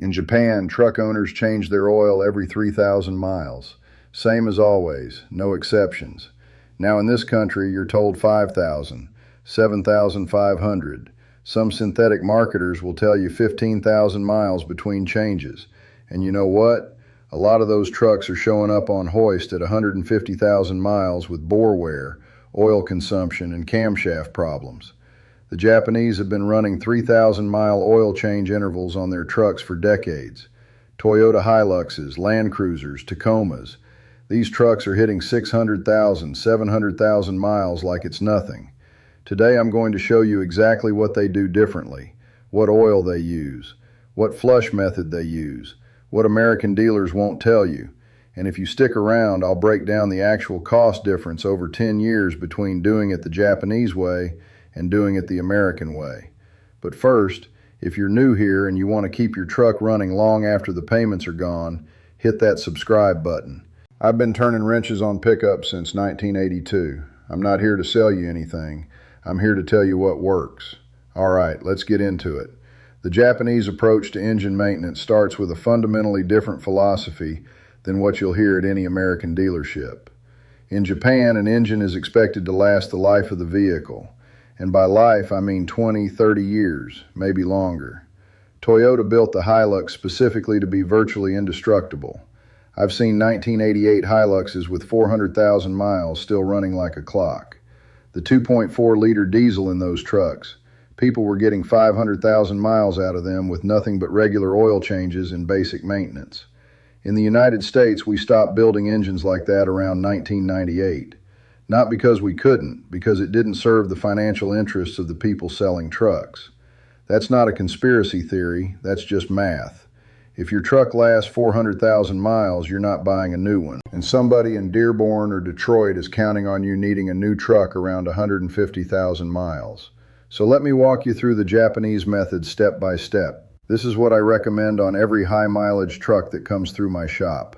In Japan, truck owners change their oil every 3,000 miles. Same as always, no exceptions. Now in this country, you're told 5,000, 7,500. Some synthetic marketers will tell you 15,000 miles between changes. And you know what? A lot of those trucks are showing up on hoist at 150,000 miles with bore wear, oil consumption, and camshaft problems. The Japanese have been running 3,000-mile oil change intervals on their trucks for decades. Toyota Hiluxes, Land Cruisers, Tacomas. These trucks are hitting 600,000, 700,000 miles like it's nothing. Today I'm going to show you exactly what they do differently, what oil they use, what flush method they use, what American dealers won't tell you. And if you stick around, I'll break down the actual cost difference over 10 years between doing it the Japanese way and doing it the American way. But first, if you're new here and you want to keep your truck running long after the payments are gone, hit that subscribe button. I've been turning wrenches on pickups since 1982. I'm not here to sell you anything. I'm here to tell you what works. All right, let's get into it. The Japanese approach to engine maintenance starts with a fundamentally different philosophy than what you'll hear at any American dealership. In Japan, an engine is expected to last the life of the vehicle. And by life, I mean 20, 30 years, maybe longer. Toyota built the Hilux specifically to be virtually indestructible. I've seen 1988 Hiluxes with 400,000 miles still running like a clock. The 2.4-liter diesel in those trucks, people were getting 500,000 miles out of them with nothing but regular oil changes and basic maintenance. In the United States, we stopped building engines like that around 1998. Not because we couldn't, because it didn't serve the financial interests of the people selling trucks. That's not a conspiracy theory, that's just math. If your truck lasts 400,000 miles, you're not buying a new one. And somebody in Dearborn or Detroit is counting on you needing a new truck around 150,000 miles. So let me walk you through the Japanese method step by step. This is what I recommend on every high mileage truck that comes through my shop.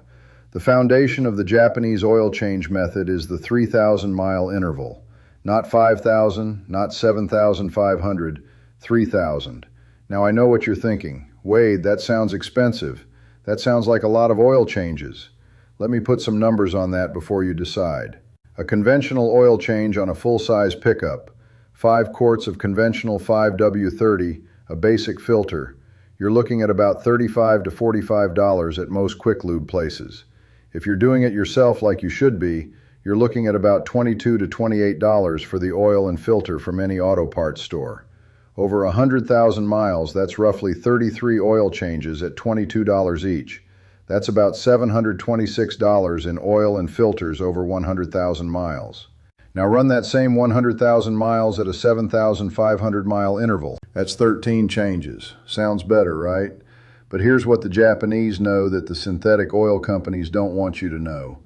The foundation of the Japanese oil change method is the 3,000-mile interval. Not 5,000, not 7,500, 3,000. Now I know what you're thinking. Wade, that sounds expensive. That sounds like a lot of oil changes. Let me put some numbers on that before you decide. A conventional oil change on a full-size pickup, 5 quarts of conventional 5W30, a basic filter. You're looking at about $35 to $45 at most quick lube places. If you're doing it yourself like you should be, you're looking at about $22 to $28 for the oil and filter from any auto parts store. Over 100,000 miles, that's roughly 33 oil changes at $22 each. That's about $726 in oil and filters over 100,000 miles. Now run that same 100,000 miles at a 7,500 mile interval. That's 13 changes. Sounds better, right? But here's what the Japanese know that the synthetic oil companies don't want you to know.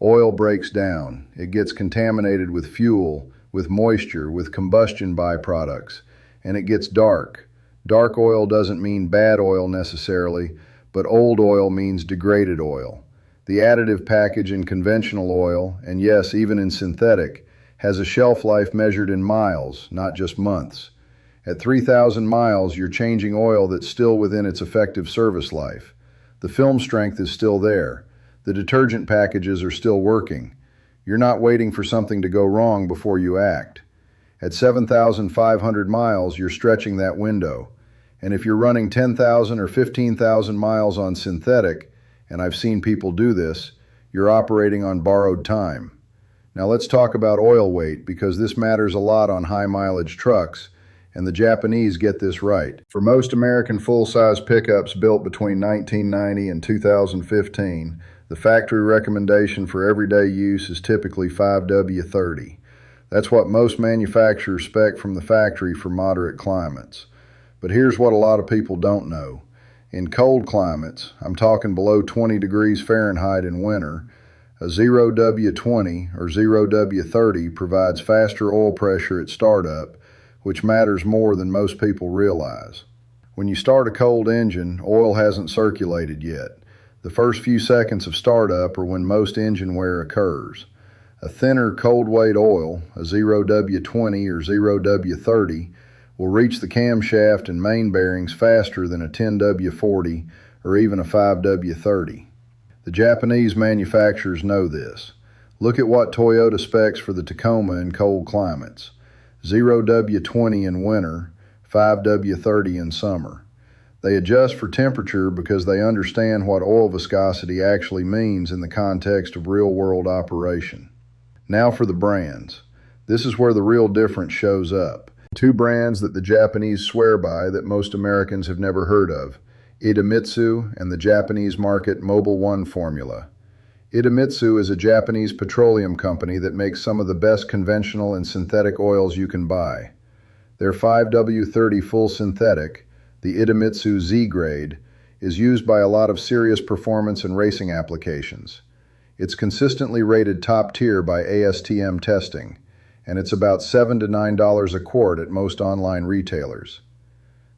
Oil breaks down. It gets contaminated with fuel, with moisture, with combustion byproducts, and it gets dark. Dark oil doesn't mean bad oil necessarily, but old oil means degraded oil. The additive package in conventional oil, and yes, even in synthetic, has a shelf life measured in miles, not just months. At 3,000 miles, you're changing oil that's still within its effective service life. The film strength is still there. The detergent packages are still working. You're not waiting for something to go wrong before you act. At 7,500 miles, you're stretching that window. And if you're running 10,000 or 15,000 miles on synthetic, and I've seen people do this, you're operating on borrowed time. Now let's talk about oil weight, because this matters a lot on high mileage trucks, and the Japanese get this right. For most American full-size pickups built between 1990 and 2015, the factory recommendation for everyday use is typically 5W30. That's what most manufacturers spec from the factory for moderate climates. But here's what a lot of people don't know. In cold climates, I'm talking below 20 degrees Fahrenheit in winter, a 0W20 or 0W30 provides faster oil pressure at startup, which matters more than most people realize. When you start a cold engine, oil hasn't circulated yet. The first few seconds of startup are when most engine wear occurs. A thinner cold weight oil, a 0W20 or 0W30, will reach the camshaft and main bearings faster than a 10W40 or even a 5W30. The Japanese manufacturers know this. Look at what Toyota specs for the Tacoma in cold climates. 0W20 in winter, 5W30 in summer. They adjust for temperature because they understand what oil viscosity actually means in the context of real-world operation. Now for the brands. This is where the real difference shows up. Two brands that the Japanese swear by that most Americans have never heard of. Idemitsu and the Japanese market Mobil 1 formula. Idemitsu is a Japanese petroleum company that makes some of the best conventional and synthetic oils you can buy. Their 5W30 full synthetic, the Idemitsu Z grade, is used by a lot of serious performance and racing applications. It's consistently rated top tier by ASTM testing, and it's about $7 to $9 a quart at most online retailers.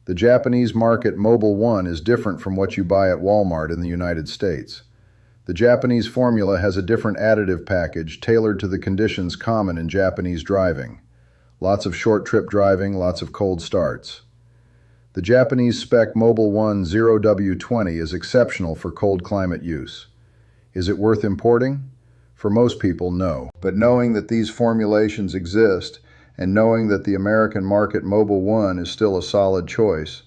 The Japanese market Mobil 1 is different from what you buy at Walmart in the United States. The Japanese formula has a different additive package tailored to the conditions common in Japanese driving. Lots of short trip driving, lots of cold starts. The Japanese spec Mobil 1 0W20 is exceptional for cold climate use. Is it worth importing? For most people, no. But knowing that these formulations exist and knowing that the American market Mobil 1 is still a solid choice,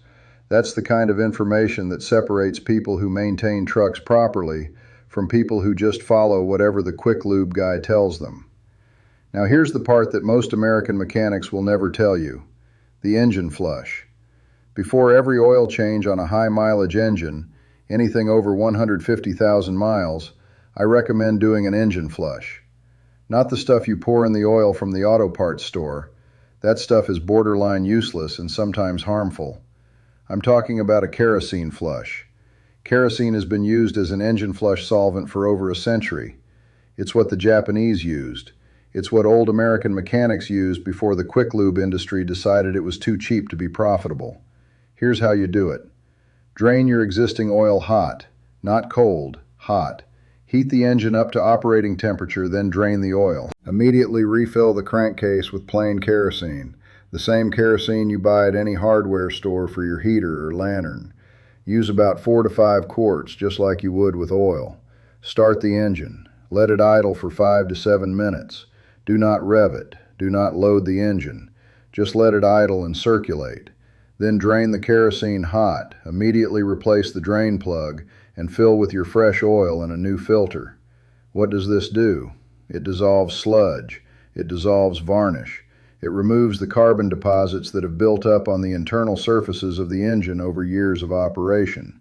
that's the kind of information that separates people who maintain trucks properly from people who just follow whatever the quick lube guy tells them. Now here's the part that most American mechanics will never tell you: the engine flush. Before every oil change on a high mileage engine, anything over 150,000 miles, I recommend doing an engine flush. Not the stuff you pour in the oil from the auto parts store. That stuff is borderline useless and sometimes harmful. I'm talking about a kerosene flush. Kerosene has been used as an engine flush solvent for over a century. It's what the Japanese used. It's what old American mechanics used before the quick lube industry decided it was too cheap to be profitable. Here's how you do it. Drain your existing oil hot, not cold, hot. Heat the engine up to operating temperature, then drain the oil. Immediately refill the crankcase with plain kerosene, the same kerosene you buy at any hardware store for your heater or lantern. Use about 4 to 5 quarts, just like you would with oil. Start the engine. Let it idle for 5 to 7 minutes. Do not rev it. Do not load the engine. Just let it idle and circulate. Then drain the kerosene hot. Immediately replace the drain plug and fill with your fresh oil in a new filter. What does this do? It dissolves sludge. It dissolves varnish. It removes the carbon deposits that have built up on the internal surfaces of the engine over years of operation.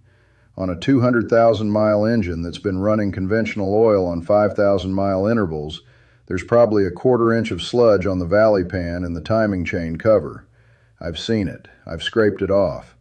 On a 200,000-mile engine that's been running conventional oil on 5,000-mile intervals, there's probably a 1/4 inch of sludge on the valley pan and the timing chain cover. I've seen it. I've scraped it off.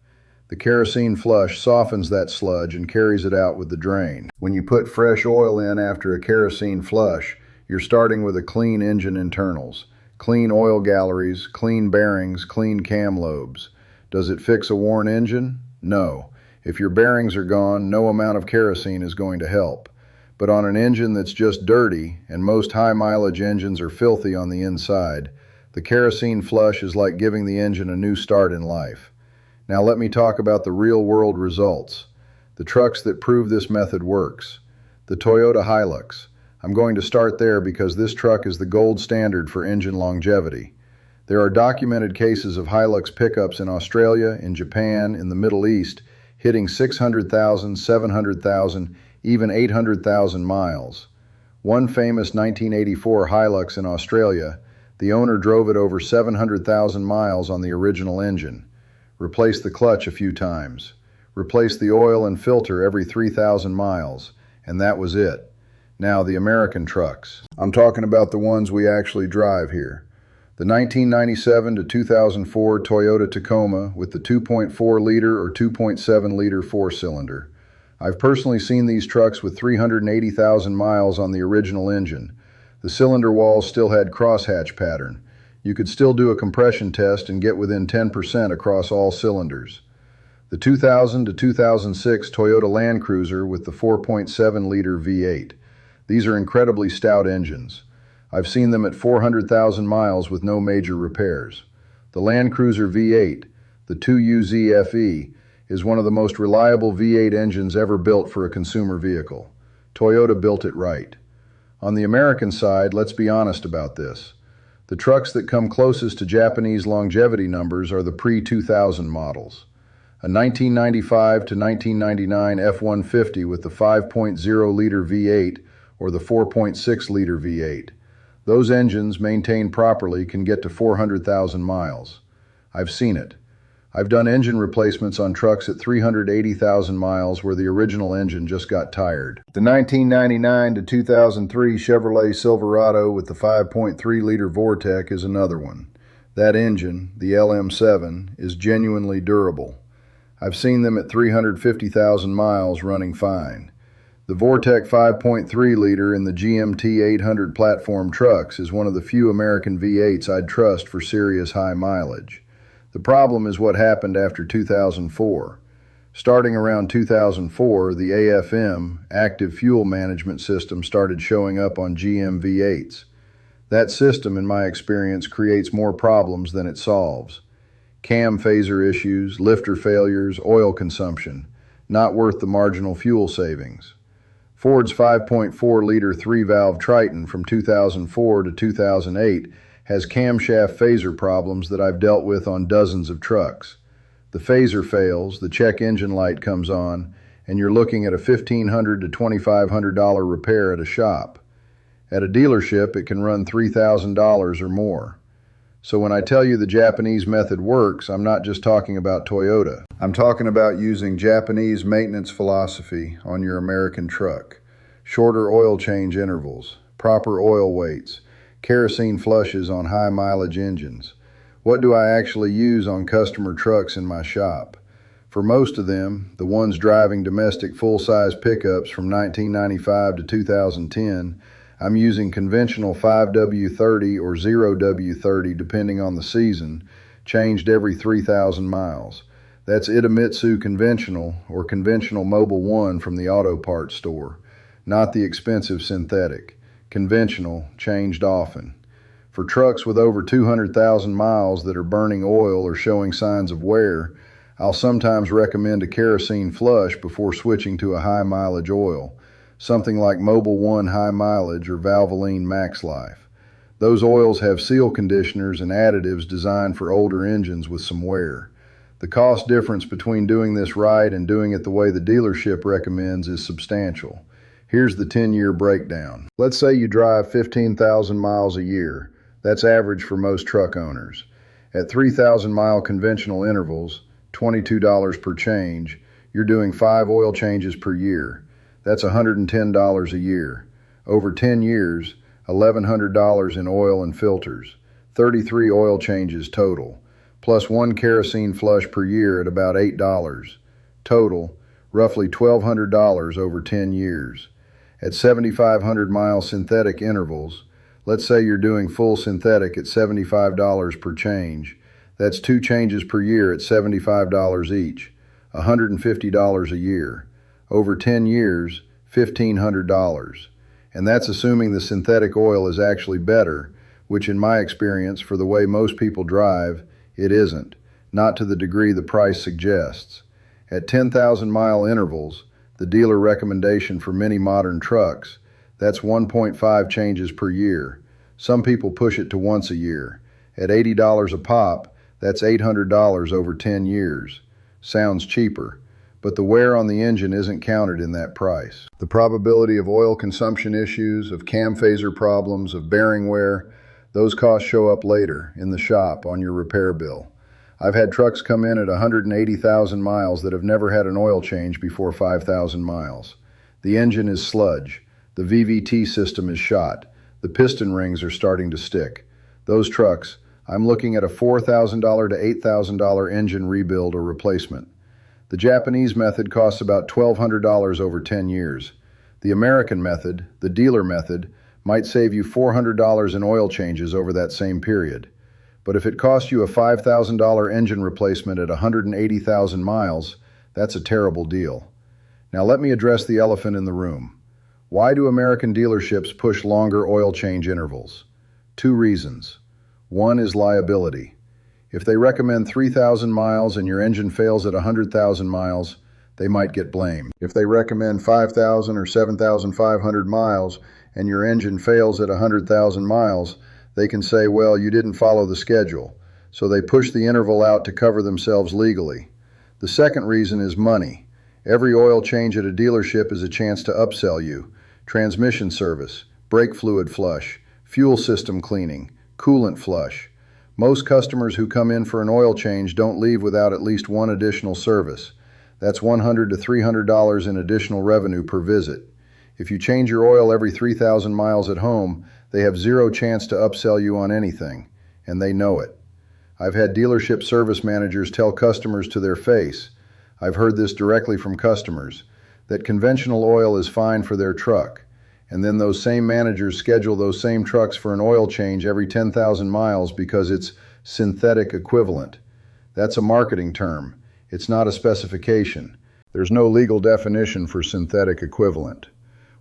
The kerosene flush softens that sludge and carries it out with the drain. When you put fresh oil in after a kerosene flush, you're starting with a clean engine internals. Clean oil galleries, clean bearings, clean cam lobes. Does it fix a worn engine? No. If your bearings are gone, no amount of kerosene is going to help. But on an engine that's just dirty, and most high-mileage engines are filthy on the inside, the kerosene flush is like giving the engine a new start in life. Now let me talk about the real-world results. The trucks that prove this method works. The Toyota Hilux. I'm going to start there because this truck is the gold standard for engine longevity. There are documented cases of Hilux pickups in Australia, in Japan, in the Middle East, hitting 600,000, 700,000, even 800,000 miles. One famous 1984 Hilux in Australia, the owner drove it over 700,000 miles on the original engine. Replaced the clutch a few times. Replaced the oil and filter every 3,000 miles. And that was it. Now the American trucks. I'm talking about the ones we actually drive here. The 1997 to 2004 Toyota Tacoma with the 2.4-liter or 2.7-liter four-cylinder. I've personally seen these trucks with 380,000 miles on the original engine. The cylinder walls still had crosshatch pattern. You could still do a compression test and get within 10% across all cylinders. The 2000 to 2006 Toyota Land Cruiser with the 4.7-liter V8. These are incredibly stout engines. I've seen them at 400,000 miles with no major repairs. The Land Cruiser V8, the 2UZ-FE, is one of the most reliable V8 engines ever built for a consumer vehicle. Toyota built it right. On the American side, let's be honest about this. The trucks that come closest to Japanese longevity numbers are the pre-2000 models. A 1995 to 1999 F-150 with the 5.0-liter V8 or the 4.6-liter V8. Those engines, maintained properly, can get to 400,000 miles. I've seen it. I've done engine replacements on trucks at 380,000 miles where the original engine just got tired. The 1999 to 2003 Chevrolet Silverado with the 5.3-liter Vortec is another one. That engine, the LM7, is genuinely durable. I've seen them at 350,000 miles running fine. The Vortec 5.3-liter in the GMT 800 platform trucks is one of the few American V8s I'd trust for serious high mileage. The problem is what happened after 2004. Starting around 2004, the AFM, Active Fuel Management System, started showing up on GM V8s. That system, in my experience, creates more problems than it solves. Cam phaser issues, lifter failures, oil consumption. Not worth the marginal fuel savings. Ford's 5.4-liter 3-valve Triton from 2004 to 2008 has camshaft phaser problems that I've dealt with on dozens of trucks. The phaser fails, the check engine light comes on, and you're looking at a $1,500 to $2,500 repair at a shop. At a dealership, it can run $3,000 or more. So when I tell you the Japanese method works, I'm not just talking about Toyota. I'm talking about using Japanese maintenance philosophy on your American truck. Shorter oil change intervals, proper oil weights, kerosene flushes on high mileage engines. What do I actually use on customer trucks in my shop? For most of them, the ones driving domestic full-size pickups from 1995 to 2010, I'm using conventional 5W30 or 0W30 depending on the season, changed every 3,000 miles. That's Idemitsu conventional or conventional Mobil 1 from the auto parts store, not the expensive synthetic. Conventional, changed often. For trucks with over 200,000 miles that are burning oil or showing signs of wear, I'll sometimes recommend a kerosene flush before switching to a high mileage oil, something like Mobil 1 High Mileage or Valvoline Max Life. Those oils have seal conditioners and additives designed for older engines with some wear. The cost difference between doing this right and doing it the way the dealership recommends is substantial. Here's the 10-year breakdown. Let's say you drive 15,000 miles a year. That's average for most truck owners. At 3,000-mile conventional intervals, $22 per change, you're doing 5 oil changes per year. That's $110 a year. Over 10 years, $1,100 in oil and filters, 33 oil changes total, plus 1 kerosene flush per year at about $8. Total, roughly $1,200 over 10 years. At 7,500-mile synthetic intervals, let's say you're doing full synthetic at $75 per change. That's 2 changes per year at $75 each, $150 a year. Over 10 years, $1,500. And that's assuming the synthetic oil is actually better, which in my experience, for the way most people drive, it isn't, not to the degree the price suggests. At 10,000-mile intervals, the dealer recommendation for many modern trucks, that's 1.5 changes per year. Some people push it to once a year. At $80 a pop, that's $800 over 10 years. Sounds cheaper, but the wear on the engine isn't counted in that price. The probability of oil consumption issues, of cam phaser problems, of bearing wear, those costs show up later in the shop on your repair bill. I've had trucks come in at 180,000 miles that have never had an oil change before 5,000 miles. The engine is sludge. The VVT system is shot. The piston rings are starting to stick. Those trucks, I'm looking at a $4,000 to $8,000 engine rebuild or replacement. The Japanese method costs about $1,200 over 10 years. The American method, the dealer method, might save you $400 in oil changes over that same period. But if it costs you a $5,000 engine replacement at 180,000 miles, that's a terrible deal. Now let me address the elephant in the room. Why do American dealerships push longer oil change intervals? 2 reasons. One is liability. If they recommend 3,000 miles and your engine fails at 100,000 miles, they might get blamed. If they recommend 5,000 or 7,500 miles and your engine fails at 100,000 miles, they can say, well, you didn't follow the schedule. So they push the interval out to cover themselves legally. The second reason is money. Every oil change at a dealership is a chance to upsell you. Transmission service, brake fluid flush, fuel system cleaning, coolant flush. Most customers who come in for an oil change don't leave without at least one additional service. That's $100 to $300 in additional revenue per visit. If you change your oil every 3,000 miles at home, they have zero chance to upsell you on anything, and they know it. I've had dealership service managers tell customers to their face, I've heard this directly from customers, that conventional oil is fine for their truck, and then those same managers schedule those same trucks for an oil change every 10,000 miles because it's synthetic equivalent. That's a marketing term. It's not a specification. There's no legal definition for synthetic equivalent.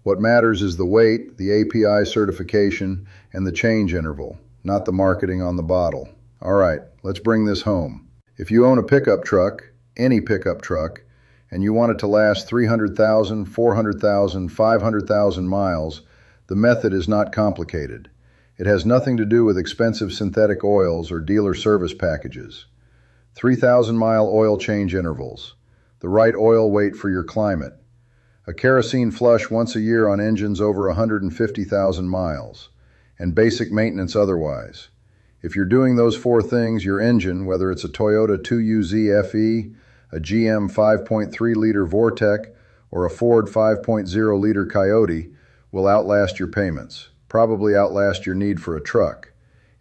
What matters is the weight, the API certification, and the change interval, not the marketing on the bottle. All right, let's bring this home. If you own a pickup truck, any pickup truck, and you want it to last 300,000, 400,000, 500,000 miles, the method is not complicated. It has nothing to do with expensive synthetic oils or dealer service packages. 3,000-mile oil change intervals, the right oil weight for your climate, a kerosene flush once a year on engines over 150,000 miles, and basic maintenance otherwise. If you're doing those four things, your engine, whether it's a Toyota 2UZ FE, a GM 5.3-liter Vortec, or a Ford 5.0-liter Coyote, will outlast your payments, probably outlast your need for a truck.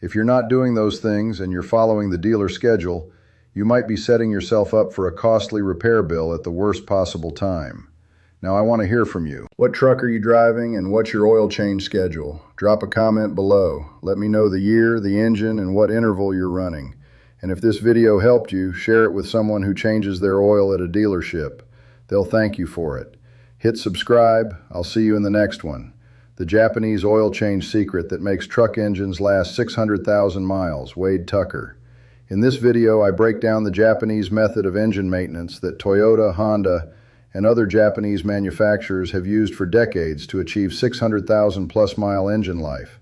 If you're not doing those things and you're following the dealer schedule, you might be setting yourself up for a costly repair bill at the worst possible time. Now I want to hear from you. What truck are you driving and what's your oil change schedule? Drop a comment below. Let me know the year, the engine, and what interval you're running. And if this video helped you, share it with someone who changes their oil at a dealership. They'll thank you for it. Hit subscribe. I'll see you in the next one. The Japanese oil change secret that makes truck engines last 600,000 miles, Wade Tucker. In this video, I break down the Japanese method of engine maintenance that Toyota, Honda, and other Japanese manufacturers have used for decades to achieve 600,000 plus mile engine life.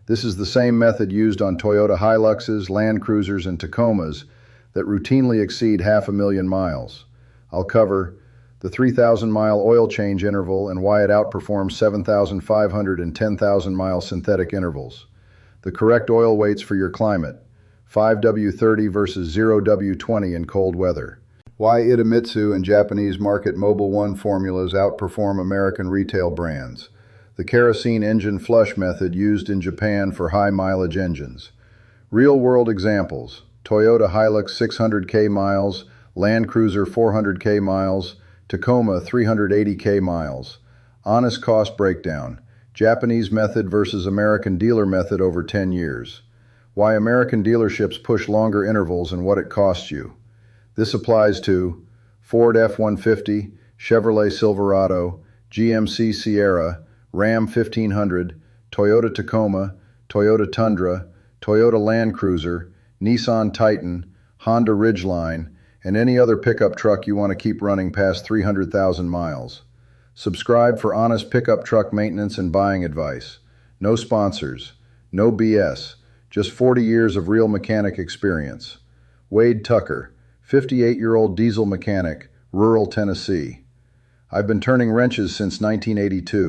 This is the same method used on Toyota Hiluxes, Land Cruisers, and Tacomas that routinely exceed 500,000 miles. I'll cover the 3,000-mile oil change interval and why it outperforms 7,500 and 10,000-mile synthetic intervals. The correct oil weights for your climate, 5W30 versus 0W20 in cold weather. Why Idemitsu and Japanese market Mobil 1 formulas outperform American retail brands. The kerosene engine flush method used in Japan for high-mileage engines. Real-world examples. Toyota Hilux 600K miles, Land Cruiser 400K miles, Tacoma 380K miles. Honest cost breakdown. Japanese method versus American dealer method over 10 years. Why American dealerships push longer intervals and what it costs you. This applies to Ford F-150, Chevrolet Silverado, GMC Sierra, Ram 1500, Toyota Tacoma, Toyota Tundra, Toyota Land Cruiser, Nissan Titan, Honda Ridgeline, and any other pickup truck you want to keep running past 300,000 miles. Subscribe for honest pickup truck maintenance and buying advice. No sponsors, no BS, just 40 years of real mechanic experience. Wade Tucker, 58-year-old diesel mechanic, rural Tennessee. I've been turning wrenches since 1982.